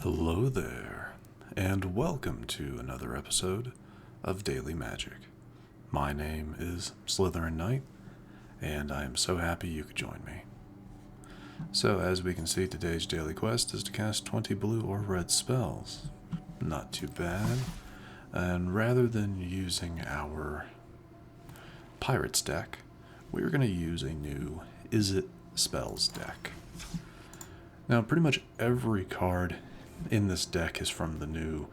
Hello there, and welcome to another episode of Daily Magic. My name is SlytherinKnight, and I am so happy you could join me. So, as we can see, today's daily quest is to cast 20 blue or red spells. Not too bad. And rather than using our Pirates deck, we're going to use a new Izzet Spells deck. Now, pretty much every card in this deck is from the new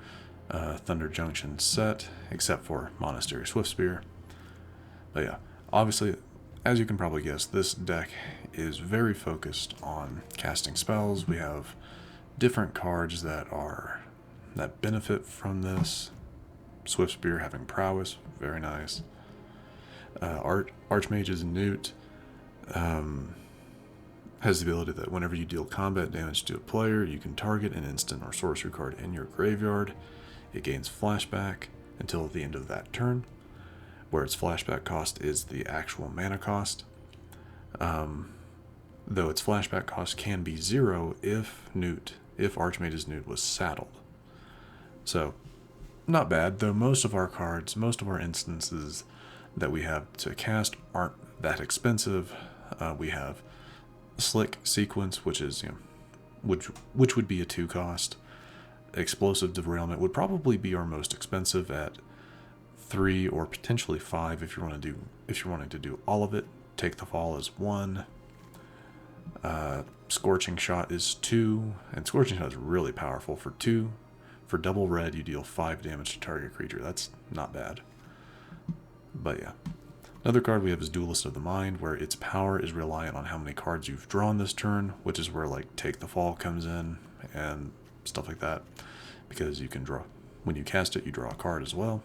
Thunder Junction set, except for Monastery Swiftspear. But yeah, obviously, as you can probably guess, this deck is very focused on casting spells. We have different cards that benefit from this. Swiftspear having prowess, very nice. Archmage's Newt has the ability that whenever you deal combat damage to a player, you can target an instant or sorcery card in your graveyard. It gains flashback until the end of that turn, where its flashback cost is the actual mana cost. Though its flashback cost can be 0 if Archmage's Newt was saddled. So, not bad, though most of our instances that we have to cast aren't that expensive. We have Slick Sequence, which is, which would be a 2 cost. Explosive Derailment would probably be our most expensive at 3 or potentially 5 if you're wanting to do all of it. Take the Fall is 1. Scorching Shot is 2, and Scorching Shot is really powerful for 2. For double red, you deal 5 damage to target creature. That's not bad. But yeah. Another card we have is Duelist of the Mind, where its power is reliant on how many cards you've drawn this turn, which is where like Take the Fall comes in and stuff like that, because you can draw, when you cast it, you draw a card as well.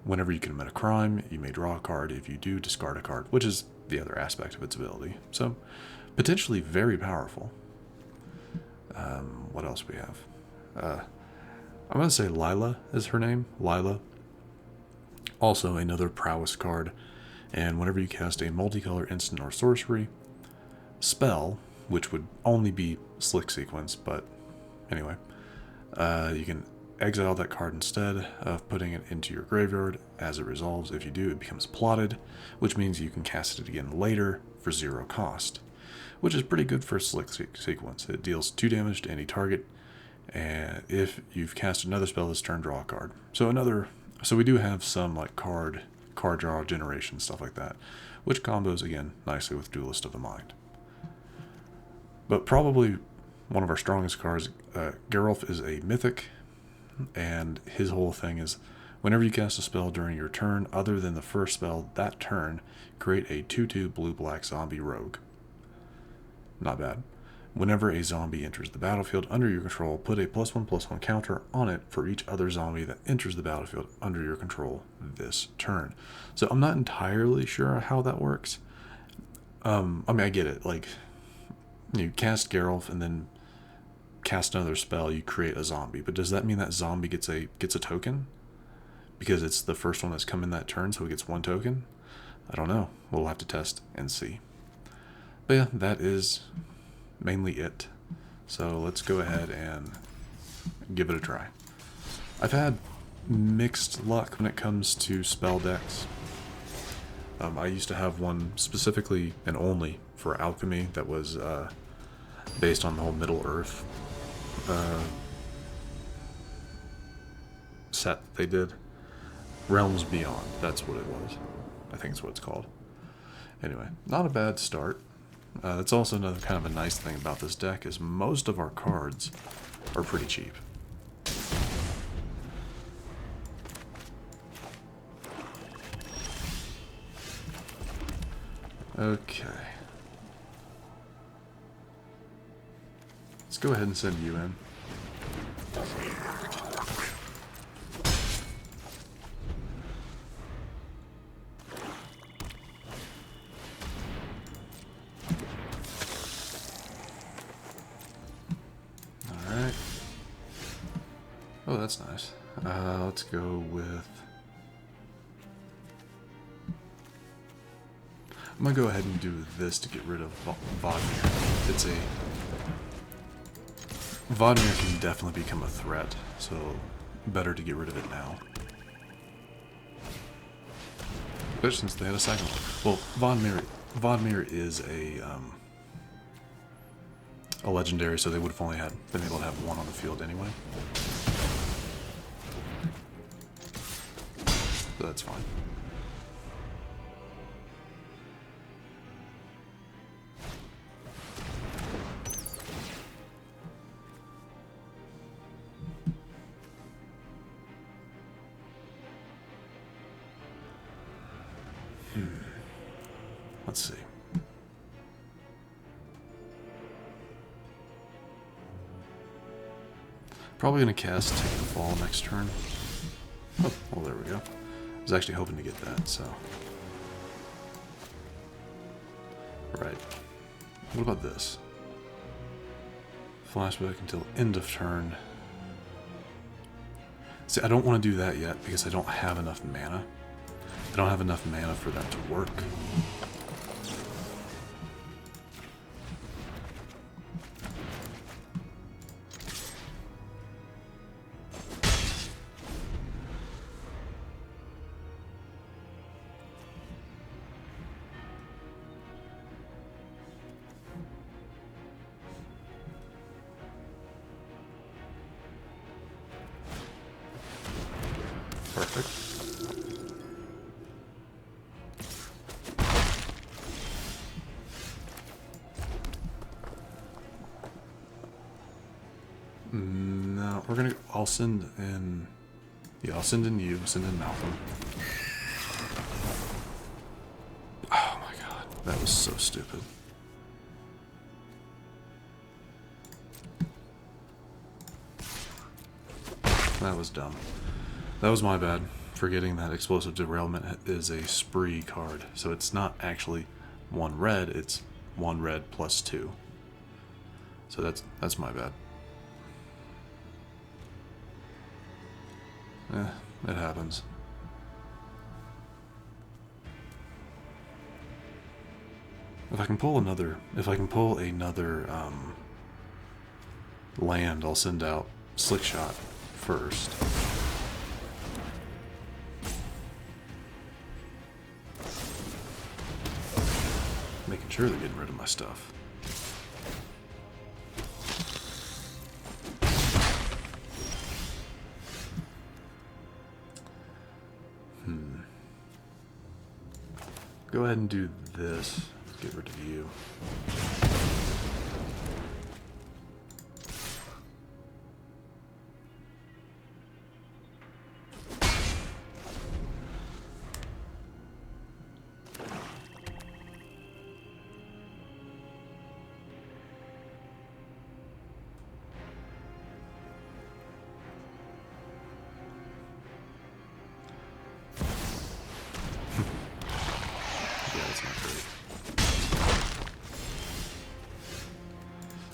Whenever you commit a crime, you may draw a card. If you do, discard a card, which is the other aspect of its ability. So, potentially very powerful. What else we have? I'm going to say Lilah is her name. Lilah. Also another prowess card. And whenever you cast a multicolor instant or sorcery spell, which would only be Slick Sequence, but anyway, you can exile that card instead of putting it into your graveyard. As it resolves, if you do, it becomes plotted, which means you can cast it again later for 0 cost, which is pretty good for Slick Sequence. It deals 2 damage to any target, and if you've cast another spell this turn, draw a card. So we do have some like card draw generation, stuff like that, which combos again nicely with Duelist of the Mind. But probably one of our strongest cards, Geralf, is a mythic, and his whole thing is whenever you cast a spell during your turn other than the first spell that turn, create a 2/2 blue-black zombie rogue. Not bad. Whenever a zombie enters the battlefield under your control, put a +1/+1 counter on it for each other zombie that enters the battlefield under your control this turn. So I'm not entirely sure how that works. I get it. Like, you cast Geralf and then cast another spell, you create a zombie. But does that mean that zombie gets a token? Because it's the first one that's come in that turn, so it gets 1 token? I don't know. We'll have to test and see. But yeah, that is mainly it. So let's go ahead and give it a try. I've had mixed luck when it comes to spell decks. I used to have one specifically and only for alchemy that was based on the whole Middle Earth set they did. Realms Beyond, that's what it was. I think it's what it's called. Anyway, not a bad start. That's also another kind of a nice thing about this deck is most of our cards are pretty cheap. Okay. Let's go ahead and send you in. Oh, that's nice. Let's go with... I'm going to go ahead and do this to get rid of Wagner. It's a Vodmir can definitely become a threat, so better to get rid of it now. Especially since they had a second one. Well, Vodmir is a legendary, so they would have only been able to have one on the field anyway. So that's fine. Let's see. Probably going to cast Take the Fall next turn. Oh, well, there we go. I was actually hoping to get that, so. Right. What about this? Flashback until end of turn. See, I don't want to do that yet because I don't have enough mana. I don't have enough mana for that to work. Perfect. No, we're gonna. I'll send in. Yeah, I'll send in you. Send in Malcolm. Oh my god, that was so stupid. That was dumb. That was my bad. Forgetting that Explosive Derailment is a spree card, so it's not actually 1 red. It's 1 red plus 2. So that's my bad. It happens. If I can pull another land, I'll send out Slickshot first. Making sure they're getting rid of my stuff. Go ahead and do this. Get rid of you.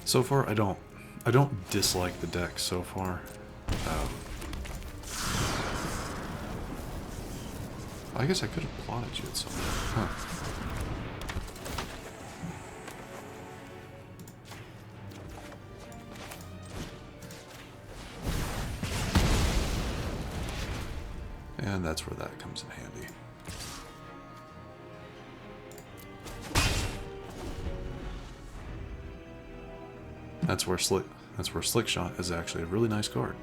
So far, I don't dislike the deck so far. I guess I could have plotted you at some point. Huh. And that's where that comes in handy. That's where Slickshot is actually a really nice card.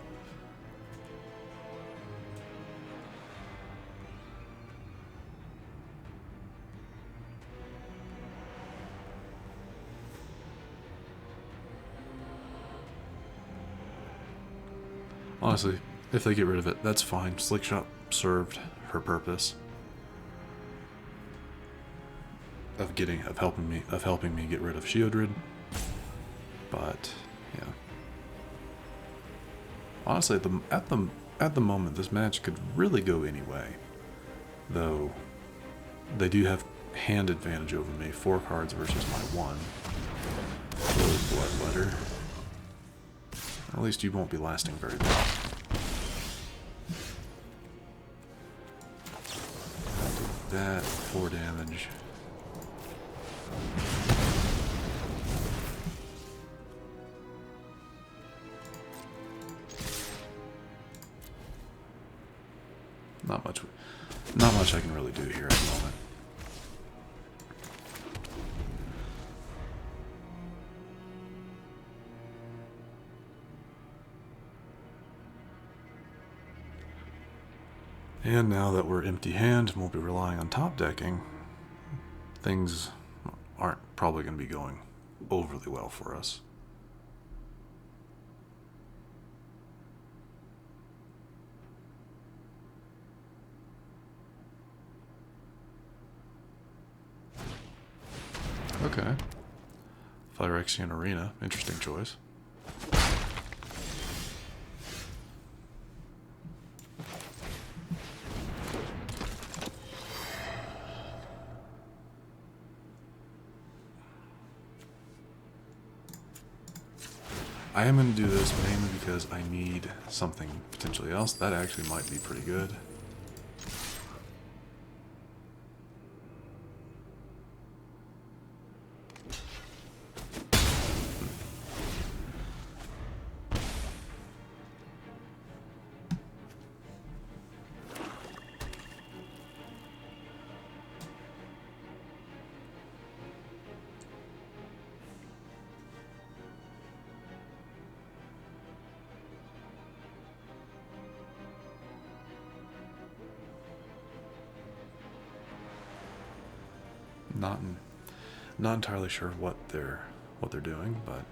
Honestly, if they get rid of it, that's fine. Slickshot served her purpose of helping me get rid of Sheodred. But yeah, honestly, at the moment, this match could really go any way. Though they do have hand advantage over me, 4 cards versus my 1. Bloodletter. At least you won't be lasting very long. That 4 damage. Not much I can really do here at the moment. And now that we're empty-handed and we'll be relying on top decking, things aren't probably going to be going overly well for us. Okay. Phyrexian Arena. Interesting choice. I am going to do this mainly because I need something potentially else. That actually might be pretty good. Not entirely sure what they're doing, but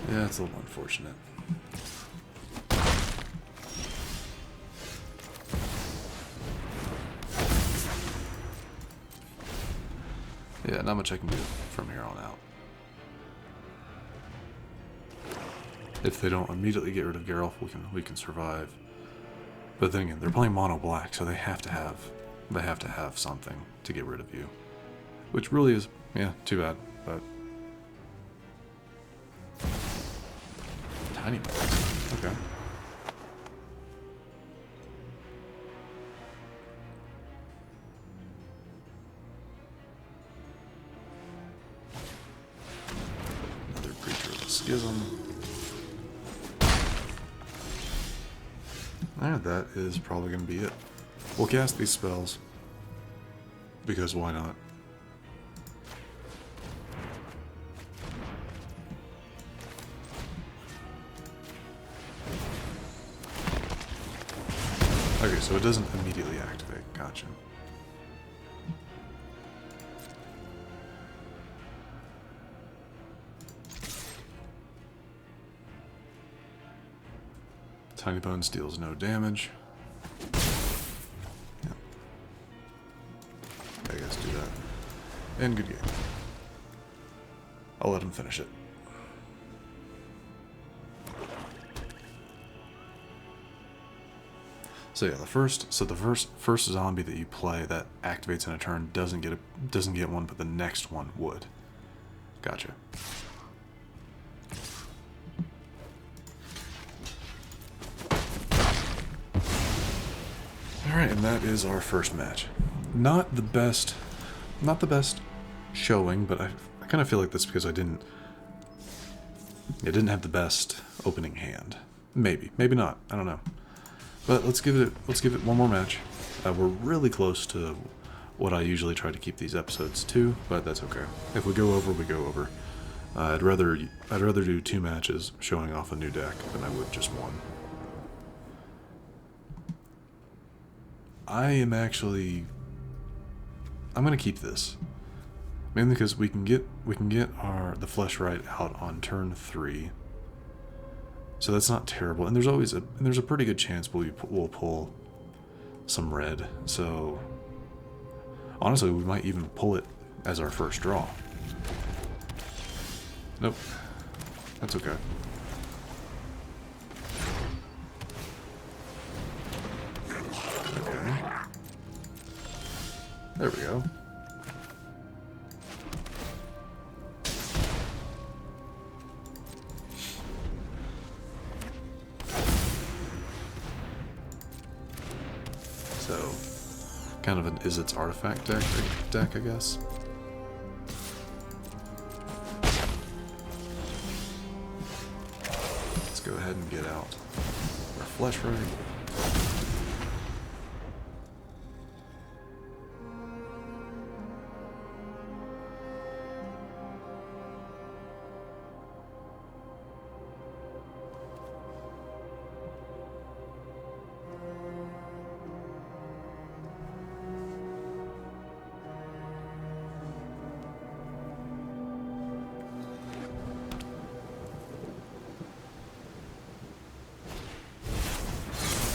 yeah, it's a little unfortunate. Yeah, not much I can do from here on out. If they don't immediately get rid of Geralf, we can survive. But then again, they're playing mono black, so they have to have something to get rid of you, which really is, yeah, too bad. But tiny bones. Okay. Schism. And that is probably going to be it. We'll cast these spells, because why not? Okay, so it doesn't immediately activate. Gotcha. Tiny Bones deals no damage. Yeah. I guess do that. And good game. I'll let him finish it. So yeah, the first zombie that you play that activates in a turn doesn't get one, but the next one would. Gotcha. Alright, and that is our first match. Not the best showing, but I kind of feel like that's because I didn't have the best opening hand. Maybe not. I don't know. But let's give it one more match. We're really close to what I usually try to keep these episodes to, but that's okay. If we go over, we go over. I'd rather do 2 matches showing off a new deck than I would just one. I'm gonna keep this, mainly because we can get the Fleshwright out on turn 3, so that's not terrible. And there's a pretty good chance we'll pull some red. So honestly, we might even pull it as our first draw. Nope, that's okay. There we go. So, kind of an Izzet's artifact deck, I guess. Let's go ahead and get out our Fleshwright.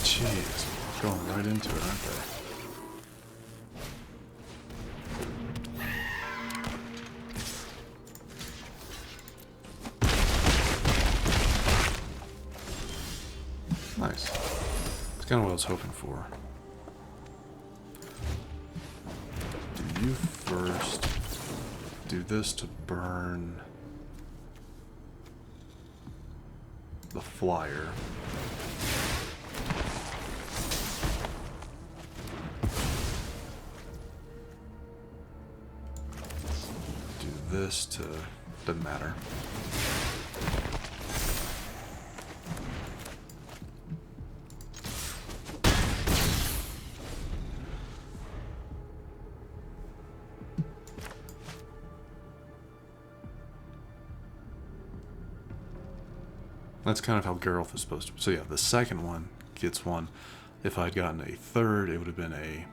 Jeez, going right into it, aren't they? Nice. That's kind of what I was hoping for. Do you first do this to burn the flyer? This to doesn't matter. That's kind of how Geralf is supposed to. So yeah, the second one gets one. If I'd gotten a third, it would have been a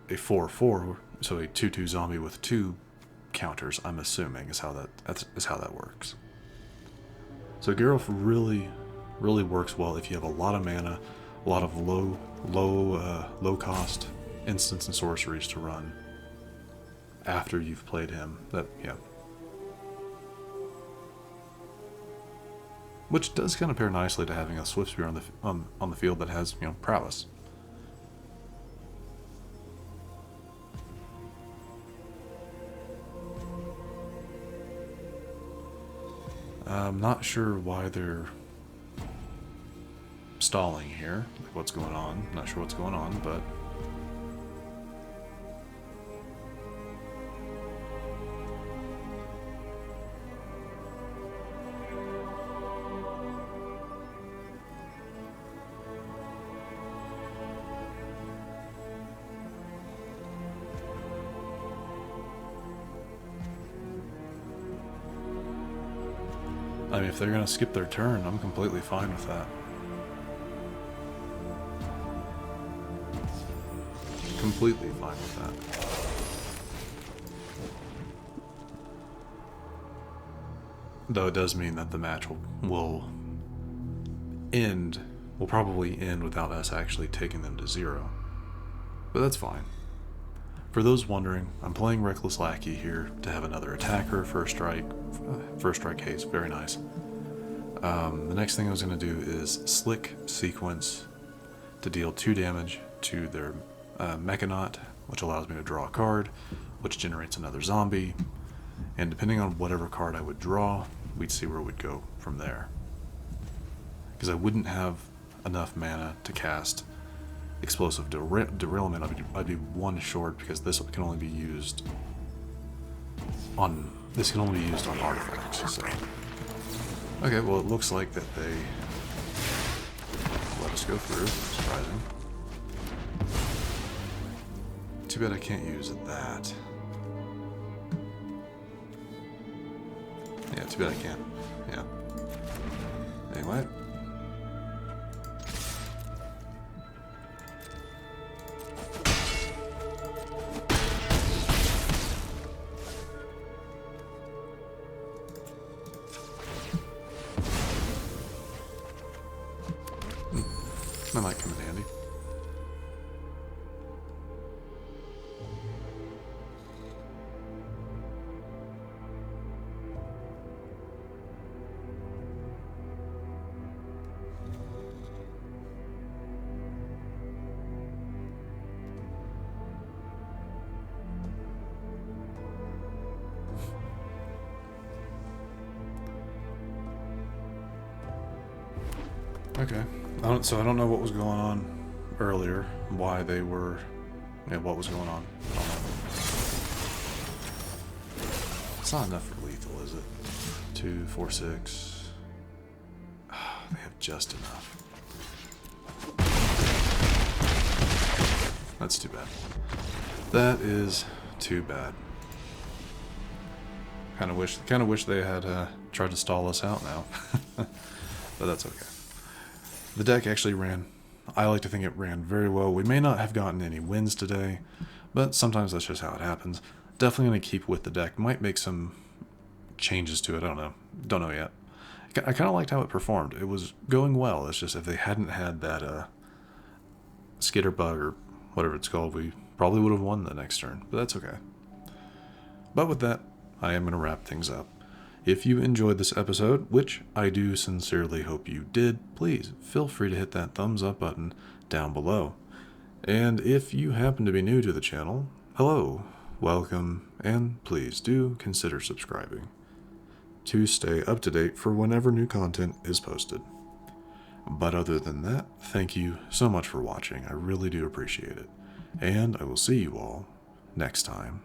4/4, so a 2/2 zombie with 2 counters, I'm assuming, is how that works. So Geralf really works well if you have a lot of mana, a lot of low cost instants and sorceries to run after you've played him. Which does kind of pair nicely to having a Swiftspear on the field that has, prowess. I'm not sure why they're stalling here. Like, what's going on? I'm not sure what's going on, but... I mean, if they're going to skip their turn, I'm completely fine with that. Completely fine with that. Though it does mean that the match will probably end without us actually taking them to 0. But that's fine. For those wondering, I'm playing Reckless Lackey here to have another attacker, first strike haste, very nice. The next thing I was going to do is Slick Sequence to deal 2 damage to their Mechanaut, which allows me to draw a card, which generates another zombie, and depending on whatever card I would draw, we'd see where we'd go from there. Because I wouldn't have enough mana to cast Explosive Derailment. I'd be 1 short because this can only be used on artifacts. So. Okay, well it looks like that they let us go through. Surprising. Too bad I can't use that. Yeah, too bad I can't. Yeah. Anyway. That might come in handy. Okay. So I don't know what was going on earlier why they were, what was going on. I don't know. It's not enough for lethal, is it? 2, 4, 6. They have just enough. That's too bad. That is too bad. Kind of wish they had tried to stall us out now, but that's okay. The deck actually ran. I like to think it ran very well. We may not have gotten any wins today, but sometimes that's just how it happens. Definitely going to keep with the deck. Might make some changes to it. I don't know. Don't know yet. I kind of liked how it performed. It was going well. It's just if they hadn't had that skitter bug or whatever it's called, we probably would have won the next turn. But that's okay. But with that, I am going to wrap things up. If you enjoyed this episode, which I do sincerely hope you did, please feel free to hit that thumbs up button down below. And if you happen to be new to the channel, hello, welcome, and please do consider subscribing to stay up to date for whenever new content is posted. But other than that, thank you so much for watching. I really do appreciate it. And I will see you all next time.